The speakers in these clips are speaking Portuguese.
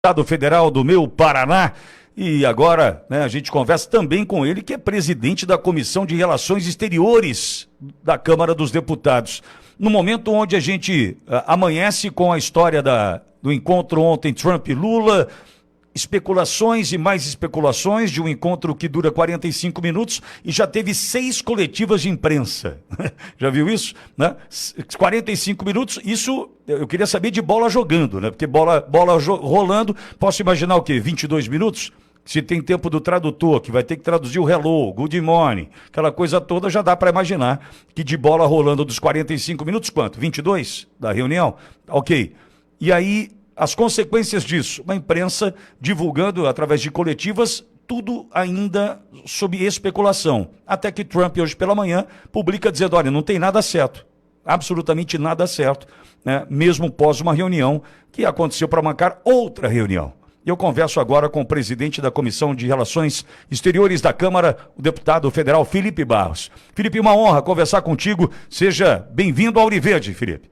Estado Federal do meu Paraná. E agora, a gente conversa também com ele, que é presidente da Comissão de Relações Exteriores da Câmara dos Deputados. No momento onde a gente amanhece com a história do encontro ontem Trump e Lula, especulações e mais especulações de um encontro que dura 45 minutos e já teve 6 coletivas de imprensa. Já viu isso? 45 minutos, isso eu queria saber de bola jogando, porque bola rolando, posso imaginar o quê? 22 minutos? Se tem tempo do tradutor, que vai ter que traduzir o hello, good morning, aquela coisa toda, já dá para imaginar que de bola rolando dos 45 minutos, quanto? 22 da reunião? Ok. E aí, as consequências disso, uma imprensa divulgando através de coletivas, tudo ainda sob especulação. Até que Trump, hoje pela manhã, publica dizendo, olha, não tem nada certo, absolutamente nada certo, mesmo pós uma reunião que aconteceu para marcar outra reunião. Eu converso agora com o presidente da Comissão de Relações Exteriores da Câmara, o deputado federal Felipe Barros. Felipe, uma honra conversar contigo. Seja bem-vindo ao Auriverde, Felipe.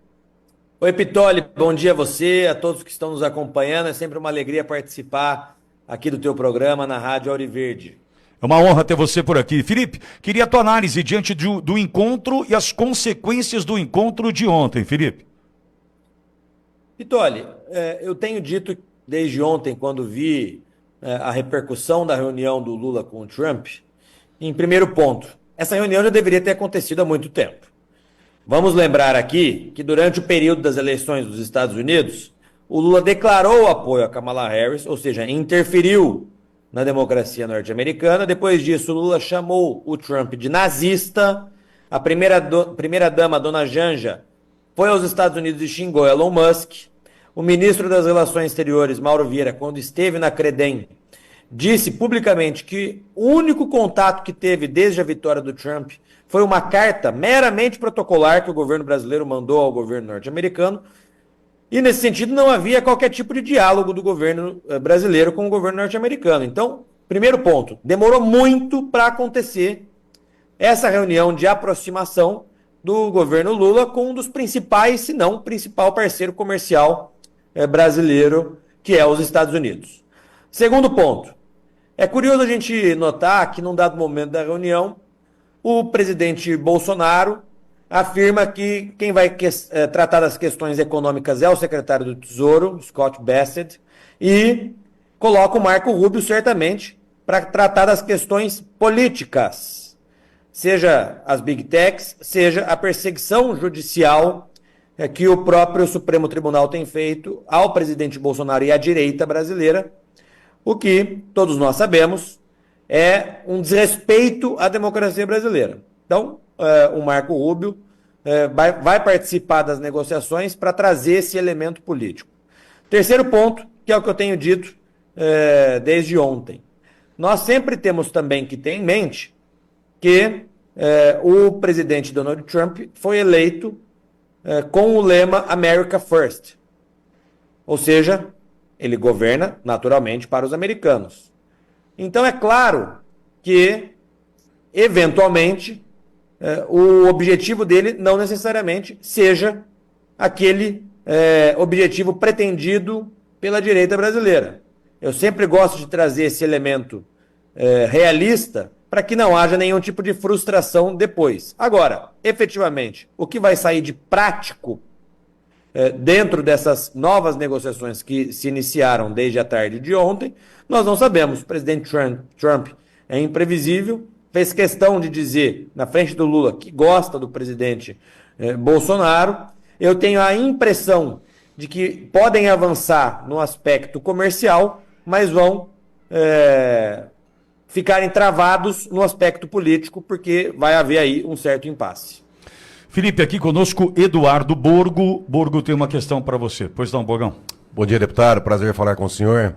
Oi, Pitoli, bom dia a você, a todos que estão nos acompanhando. É sempre uma alegria participar aqui do teu programa na Rádio Auriverde. É uma honra ter você por aqui. Felipe, queria a tua análise diante do encontro e as consequências do encontro de ontem, Felipe. Pitoli, eu tenho dito desde ontem, quando vi a repercussão da reunião do Lula com o Trump, em primeiro ponto, essa reunião já deveria ter acontecido há muito tempo. Vamos lembrar aqui que durante o período das eleições dos Estados Unidos, o Lula declarou apoio a Kamala Harris, ou seja, interferiu na democracia norte-americana. Depois disso, o Lula chamou o Trump de nazista. A primeira-dama, a dona Janja, foi aos Estados Unidos e xingou Elon Musk. O ministro das Relações Exteriores, Mauro Vieira, quando esteve na Credem, disse publicamente que o único contato que teve desde a vitória do Trump foi uma carta meramente protocolar que o governo brasileiro mandou ao governo norte-americano. E, nesse sentido, não havia qualquer tipo de diálogo do governo brasileiro com o governo norte-americano. Então, primeiro ponto, demorou muito para acontecer essa reunião de aproximação do governo Lula com um dos principais, se não o principal parceiro comercial brasileiro, que é os Estados Unidos. Segundo ponto, é curioso a gente notar que, num dado momento da reunião, o presidente Bolsonaro afirma que quem vai tratar das questões econômicas é o secretário do Tesouro, Scott Bessent, e coloca o Marco Rubio, certamente, para tratar das questões políticas, seja as Big Techs, seja a perseguição judicial que o próprio Supremo Tribunal tem feito ao presidente Bolsonaro e à direita brasileira, o que todos nós sabemos é um desrespeito à democracia brasileira. Então, o Marco Rubio vai participar das negociações para trazer esse elemento político. Terceiro ponto, que é o que eu tenho dito desde ontem. Nós sempre temos também que ter em mente que o presidente Donald Trump foi eleito com o lema America First. Ou seja, ele governa naturalmente para os americanos. Então é claro que, eventualmente, o objetivo dele não necessariamente seja aquele objetivo pretendido pela direita brasileira. Eu sempre gosto de trazer esse elemento realista para que não haja nenhum tipo de frustração depois. Agora, efetivamente, o que vai sair de prático dentro dessas novas negociações que se iniciaram desde a tarde de ontem, nós não sabemos. O presidente Trump é imprevisível, fez questão de dizer na frente do Lula que gosta do presidente Bolsonaro. Eu tenho a impressão de que podem avançar no aspecto comercial, mas vão ficarem travados no aspecto político, porque vai haver aí um certo impasse. Felipe, aqui conosco Eduardo Borgo. Borgo tem uma questão para você. Pois não, Borgão. Bom dia, deputado. Prazer falar com o senhor.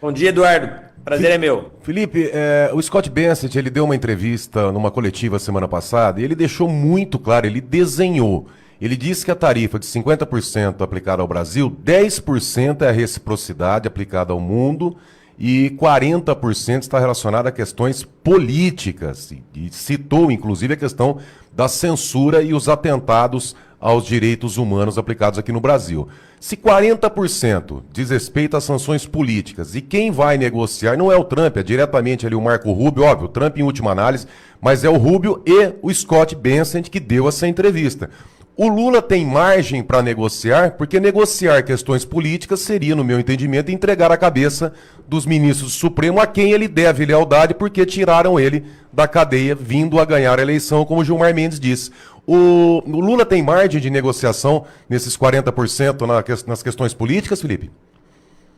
Bom dia, Eduardo. Prazer é meu. Felipe, o Scott Bessent, ele deu uma entrevista numa coletiva semana passada e ele deixou muito claro, ele desenhou. Ele disse que a tarifa de 50% aplicada ao Brasil, 10% é a reciprocidade aplicada ao mundo e 40% está relacionado a questões políticas. E citou, inclusive, a questão da censura e os atentados aos direitos humanos aplicados aqui no Brasil. Se 40% diz respeito às sanções políticas e quem vai negociar não é o Trump, é diretamente ali o Marco Rubio, óbvio, o Trump em última análise, mas é o Rubio e o Scott Bessent que deu essa entrevista. O Lula tem margem para negociar, porque negociar questões políticas seria, no meu entendimento, entregar a cabeça dos ministros do Supremo a quem ele deve lealdade, porque tiraram ele da cadeia, vindo a ganhar a eleição, como o Gilmar Mendes disse. O Lula tem margem de negociação nesses 40% nas questões políticas, Felipe?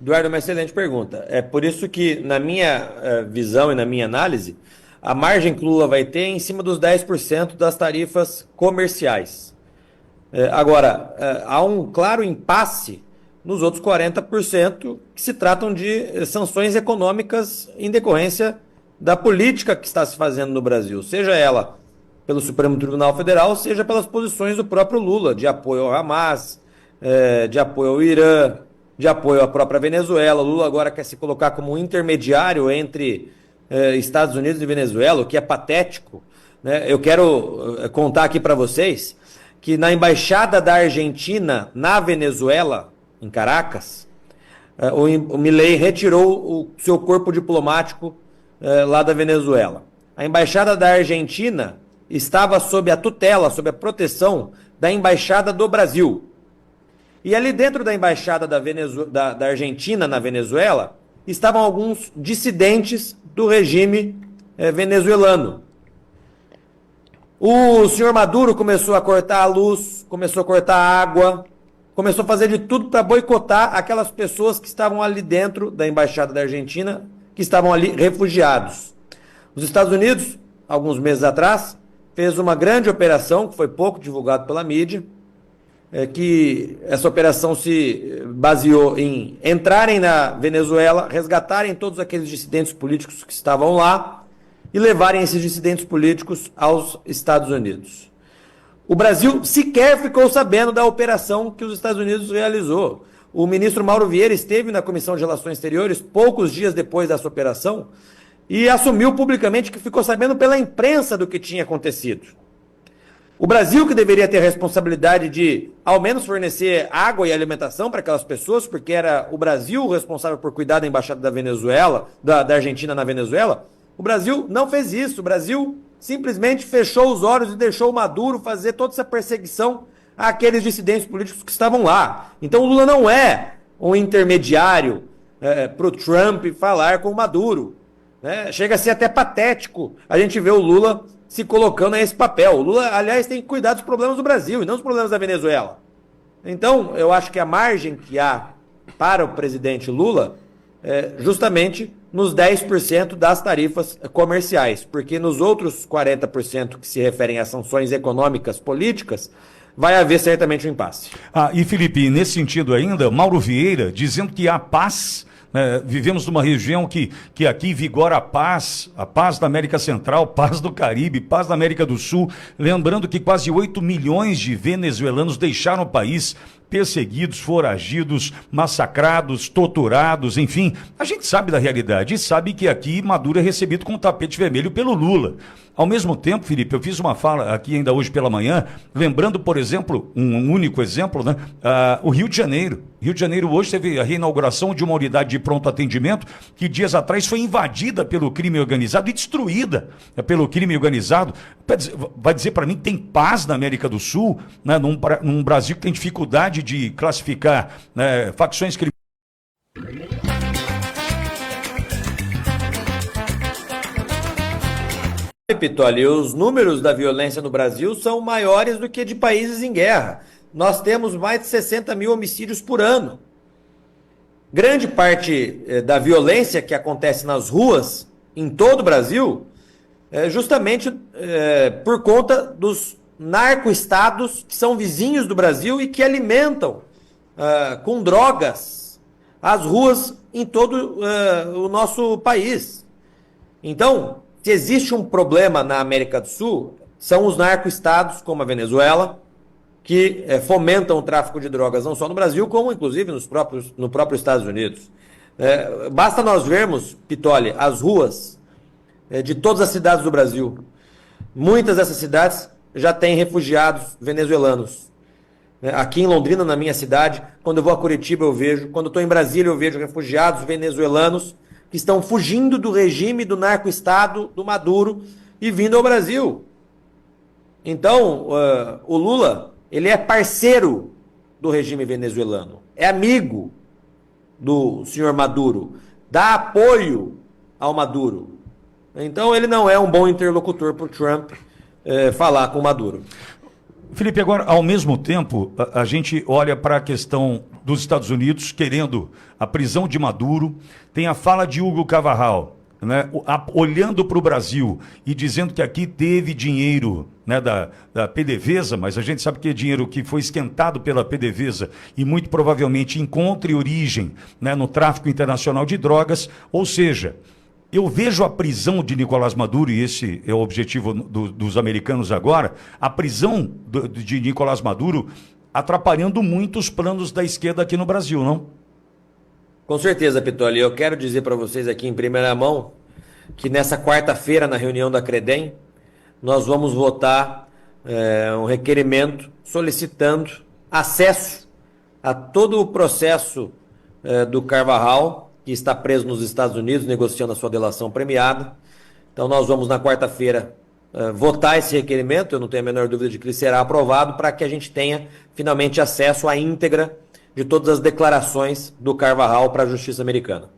Eduardo, uma excelente pergunta. É por isso que, na minha visão e na minha análise, a margem que o Lula vai ter é em cima dos 10% das tarifas comerciais. Agora, há um claro impasse nos outros 40% que se tratam de sanções econômicas em decorrência da política que está se fazendo no Brasil, seja ela pelo Supremo Tribunal Federal, seja pelas posições do próprio Lula, de apoio ao Hamas, de apoio ao Irã, de apoio à própria Venezuela. O Lula agora quer se colocar como um intermediário entre Estados Unidos e Venezuela, o que é patético, né? Eu quero contar aqui para vocês que na embaixada da Argentina na Venezuela, em Caracas, o Milei retirou o seu corpo diplomático lá da Venezuela. A embaixada da Argentina estava sob a tutela, sob a proteção da embaixada do Brasil. E ali dentro da embaixada da Argentina na Venezuela estavam alguns dissidentes do regime venezuelano. O senhor Maduro começou a cortar a luz, começou a cortar a água, começou a fazer de tudo para boicotar aquelas pessoas que estavam ali dentro da embaixada da Argentina, que estavam ali refugiados. Os Estados Unidos, alguns meses atrás, fez uma grande operação, que foi pouco divulgado pela mídia, que essa operação se baseou em entrarem na Venezuela, resgatarem todos aqueles dissidentes políticos que estavam lá, e levarem esses dissidentes políticos aos Estados Unidos. O Brasil sequer ficou sabendo da operação que os Estados Unidos realizou. O ministro Mauro Vieira esteve na Comissão de Relações Exteriores poucos dias depois dessa operação e assumiu publicamente que ficou sabendo pela imprensa do que tinha acontecido. O Brasil, que deveria ter a responsabilidade de, ao menos, fornecer água e alimentação para aquelas pessoas, porque era o Brasil o responsável por cuidar da embaixada da Venezuela, da Argentina na Venezuela, o Brasil não fez isso. O Brasil simplesmente fechou os olhos e deixou o Maduro fazer toda essa perseguição àqueles dissidentes políticos que estavam lá. Então o Lula não é um intermediário para o Trump falar com o Maduro. Chega a ser até patético a gente ver o Lula se colocando nesse papel. O Lula, aliás, tem que cuidar dos problemas do Brasil e não dos problemas da Venezuela. Então, eu acho que a margem que há para o presidente Lula é justamente nos 10% das tarifas comerciais, porque nos outros 40% que se referem a sanções econômicas políticas, vai haver certamente um impasse. E Felipe, nesse sentido ainda, Mauro Vieira dizendo que há paz. Vivemos numa região que aqui vigora a paz da América Central, paz do Caribe, paz da América do Sul. Lembrando que quase 8 milhões de venezuelanos deixaram o país, perseguidos, foragidos, massacrados, torturados, enfim. A gente sabe da realidade e sabe que aqui Maduro é recebido com tapete vermelho pelo Lula. Ao mesmo tempo, Felipe, eu fiz uma fala aqui ainda hoje pela manhã, lembrando, por exemplo, um único exemplo, o Rio de Janeiro. Rio de Janeiro hoje teve a reinauguração de uma unidade de pronto atendimento que dias atrás foi invadida pelo crime organizado e destruída pelo crime organizado. Vai dizer para mim que tem paz na América do Sul, num Brasil que tem dificuldade de classificar facções criminosas. Pitoli, os números da violência no Brasil são maiores do que de países em guerra. Nós temos mais de 60 mil homicídios por ano. Grande parte da violência que acontece nas ruas, em todo o Brasil, é justamente por conta dos narco-estados que são vizinhos do Brasil e que alimentam com drogas as ruas em todo o nosso país. Então, se existe um problema na América do Sul, são os narco-estados, como a Venezuela, que fomentam o tráfico de drogas, não só no Brasil, como inclusive no próprio Estados Unidos. Basta nós vermos, Pitoli, as ruas de todas as cidades do Brasil. Muitas dessas cidades já têm refugiados venezuelanos. né? Aqui em Londrina, na minha cidade, quando eu vou a Curitiba eu vejo, quando eu estou em Brasília eu vejo refugiados venezuelanos que estão fugindo do regime do narco-estado do Maduro e vindo ao Brasil. Então, o Lula, ele é parceiro do regime venezuelano, é amigo do senhor Maduro, dá apoio ao Maduro. Então, ele não é um bom interlocutor para o Trump falar com o Maduro. Felipe, agora, ao mesmo tempo, a gente olha para a questão dos Estados Unidos querendo a prisão de Maduro, tem a fala de Hugo Carvajal, né, olhando para o Brasil e dizendo que aqui teve dinheiro, né, da PDVSA, mas a gente sabe que é dinheiro que foi esquentado pela PDVSA e muito provavelmente encontre origem, né, no tráfico internacional de drogas, ou seja, eu vejo a prisão de Nicolás Maduro, e esse é o objetivo dos americanos agora, a prisão de Nicolás Maduro atrapalhando muito os planos da esquerda aqui no Brasil, não? Com certeza, Pitoli. Eu quero dizer para vocês aqui em primeira mão que nessa quarta-feira, na reunião da Credem, nós vamos votar um requerimento solicitando acesso a todo o processo do Carvajal, que está preso nos Estados Unidos, negociando a sua delação premiada. Então nós vamos, na quarta-feira, votar esse requerimento, eu não tenho a menor dúvida de que ele será aprovado, para que a gente tenha finalmente acesso à íntegra de todas as declarações do Carvajal para a justiça americana.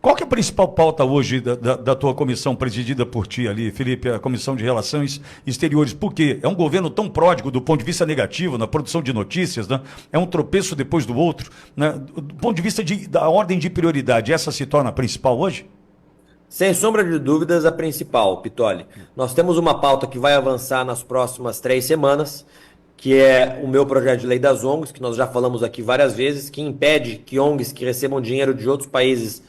Qual que é a principal pauta hoje da tua comissão, presidida por ti ali, Felipe, a Comissão de Relações Exteriores? Porque é um governo tão pródigo do ponto de vista negativo, na produção de notícias, né? É um tropeço depois do outro, né? Do ponto de vista da ordem de prioridade, essa se torna a principal hoje? Sem sombra de dúvidas, a principal, Pitoli. Nós temos uma pauta que vai avançar nas próximas 3 semanas, que é o meu projeto de lei das ONGs, que nós já falamos aqui várias vezes, que impede que ONGs que recebam dinheiro de outros países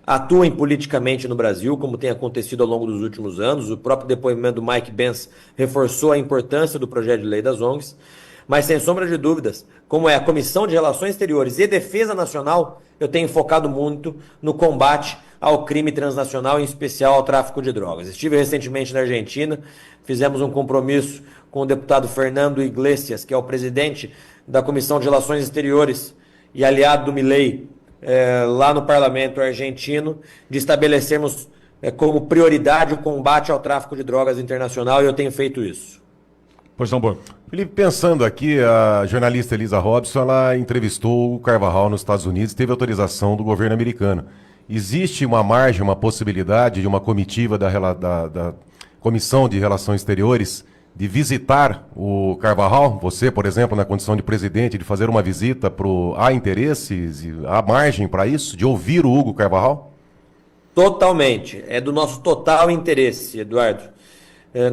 atuem politicamente no Brasil, como tem acontecido ao longo dos últimos anos. O próprio depoimento do Mike Pence reforçou a importância do projeto de lei das ONGs. Mas, sem sombra de dúvidas, como é a Comissão de Relações Exteriores e Defesa Nacional, eu tenho focado muito no combate ao crime transnacional, em especial ao tráfico de drogas. Estive recentemente na Argentina, fizemos um compromisso com o deputado Fernando Iglesias, que é o presidente da Comissão de Relações Exteriores e aliado do Milei, lá no parlamento argentino, de estabelecermos como prioridade o combate ao tráfico de drogas internacional, e eu tenho feito isso. Pois não, bom. Felipe, pensando aqui, a jornalista Elisa Robson, ela entrevistou o Carvajal nos Estados Unidos e teve autorização do governo americano. Existe uma margem, uma possibilidade de uma comitiva da Comissão de Relações Exteriores de visitar o Carvajal? Você, por exemplo, na condição de presidente, de fazer uma visita há interesses, há margem para isso, de ouvir o Hugo Carvajal? Totalmente. É do nosso total interesse, Eduardo.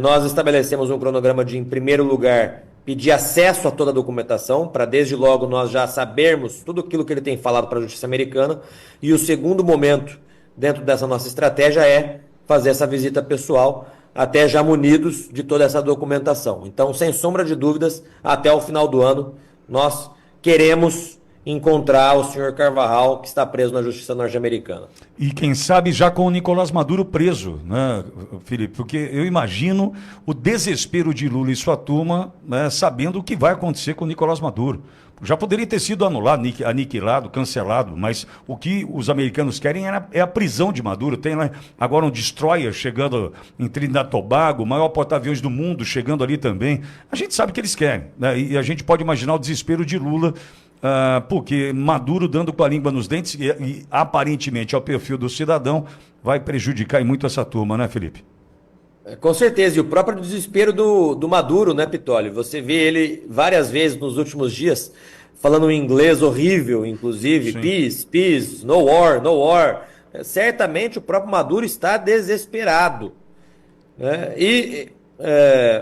Nós estabelecemos um cronograma de, em primeiro lugar, pedir acesso a toda a documentação, para desde logo nós já sabermos tudo aquilo que ele tem falado para a justiça americana. E o segundo momento, dentro dessa nossa estratégia, é fazer essa visita pessoal, até já munidos de toda essa documentação. Então, sem sombra de dúvidas, até o final do ano, nós queremos encontrar o senhor Carvajal, que está preso na justiça norte-americana. E quem sabe já com o Nicolás Maduro preso, né, Felipe? Porque eu imagino o desespero de Lula e sua turma, né, sabendo o que vai acontecer com o Nicolás Maduro. Já poderia ter sido anulado, aniquilado, cancelado, mas o que os americanos querem é a prisão de Maduro. Tem lá agora um destroyer chegando em Trinidad e Tobago, o maior porta-aviões do mundo chegando ali também. A gente sabe o que eles querem, né? E a gente pode imaginar o desespero de Lula, porque Maduro dando com a língua nos dentes e aparentemente ao perfil do cidadão vai prejudicar muito essa turma, né, Felipe? Com certeza, e o próprio desespero do Maduro, né, Pitoli? Você vê ele várias vezes nos últimos dias falando um inglês horrível, inclusive, Sim. Peace, peace, no war, no war. Certamente o próprio Maduro está desesperado, né?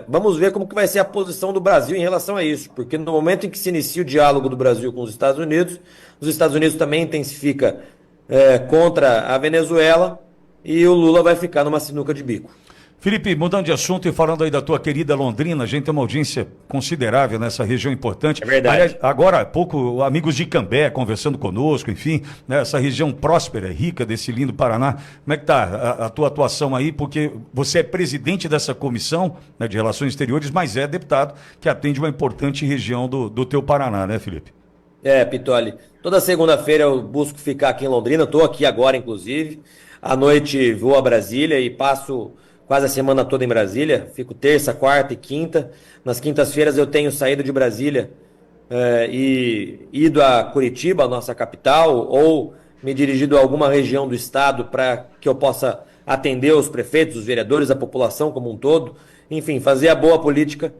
Vamos ver como que vai ser a posição do Brasil em relação a isso, porque no momento em que se inicia o diálogo do Brasil com os Estados Unidos também intensifica contra a Venezuela, e o Lula vai ficar numa sinuca de bico. Felipe, mudando de assunto e falando aí da tua querida Londrina, a gente tem uma audiência considerável nessa região importante. É verdade. Aliás, agora há pouco, amigos de Cambé conversando conosco, enfim, né, essa região próspera, rica desse lindo Paraná. Como é que tá a tua atuação aí? Porque você é presidente dessa comissão, né, de Relações Exteriores, mas é deputado que atende uma importante região do teu Paraná, né, Felipe? Pitoli, toda segunda-feira eu busco ficar aqui em Londrina, estou aqui agora, inclusive. À noite vou a Brasília e passo quase a semana toda em Brasília. Fico terça, quarta e quinta. Nas quintas-feiras eu tenho saído de Brasília e ido a Curitiba, a nossa capital, ou me dirigido a alguma região do estado para que eu possa atender os prefeitos, os vereadores, a população como um todo. Enfim, fazer a boa política.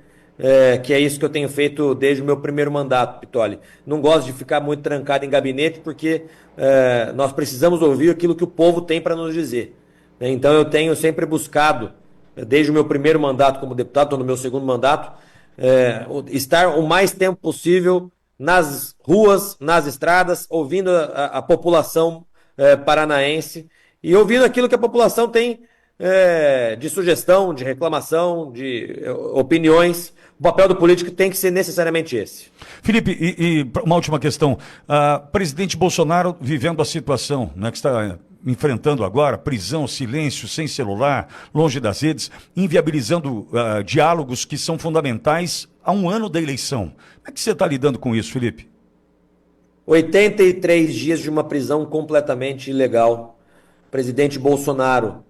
Que é isso que eu tenho feito desde o meu primeiro mandato, Pitoli. Não gosto de ficar muito trancado em gabinete, porque nós precisamos ouvir aquilo que o povo tem para nos dizer. Então eu tenho sempre buscado, desde o meu primeiro mandato como deputado, estou no meu segundo mandato, estar o mais tempo possível nas ruas, nas estradas, ouvindo a população paranaense e ouvindo aquilo que a população tem de sugestão, de reclamação, de opiniões. O papel do político tem que ser necessariamente esse. Felipe, e uma última questão. Presidente Bolsonaro vivendo a situação, né, que está enfrentando agora, prisão, silêncio, sem celular, longe das redes, inviabilizando diálogos que são fundamentais a um ano da eleição. Como é que você está lidando com isso, Felipe? 83 dias de uma prisão completamente ilegal. O presidente Bolsonaro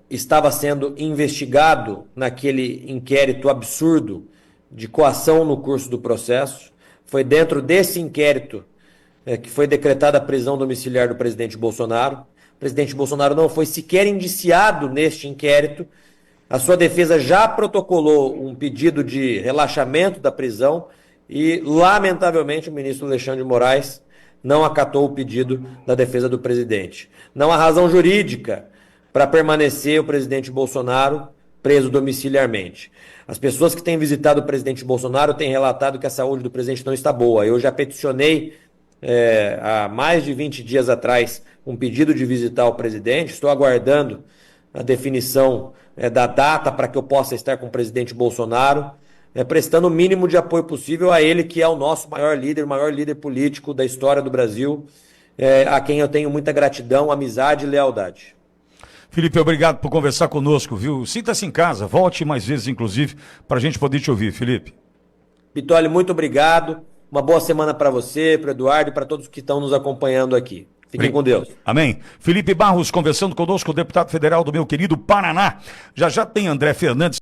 estava sendo investigado naquele inquérito absurdo de coação no curso do processo. Foi dentro desse inquérito que foi decretada a prisão domiciliar do presidente Bolsonaro. O presidente Bolsonaro não foi sequer indiciado neste inquérito. A sua defesa já protocolou um pedido de relaxamento da prisão e, lamentavelmente, o ministro Alexandre de Moraes não acatou o pedido da defesa do presidente. Não há razão jurídica para permanecer o presidente Bolsonaro preso domiciliarmente. As pessoas que têm visitado o presidente Bolsonaro têm relatado que a saúde do presidente não está boa. Eu já peticionei há mais de 20 dias atrás um pedido de visitar o presidente. Estou aguardando a definição da data para que eu possa estar com o presidente Bolsonaro, prestando o mínimo de apoio possível a ele, que é o nosso maior líder político da história do Brasil, a quem eu tenho muita gratidão, amizade e lealdade. Felipe, obrigado por conversar conosco, viu? Sinta-se em casa, volte mais vezes, inclusive, para a gente poder te ouvir, Felipe. Pitoli, muito obrigado. Uma boa semana para você, para o Eduardo e para todos que estão nos acompanhando aqui. Fiquem com Deus. Amém. Felipe Barros conversando conosco, o deputado federal do meu querido Paraná. Já já tem André Fernandes.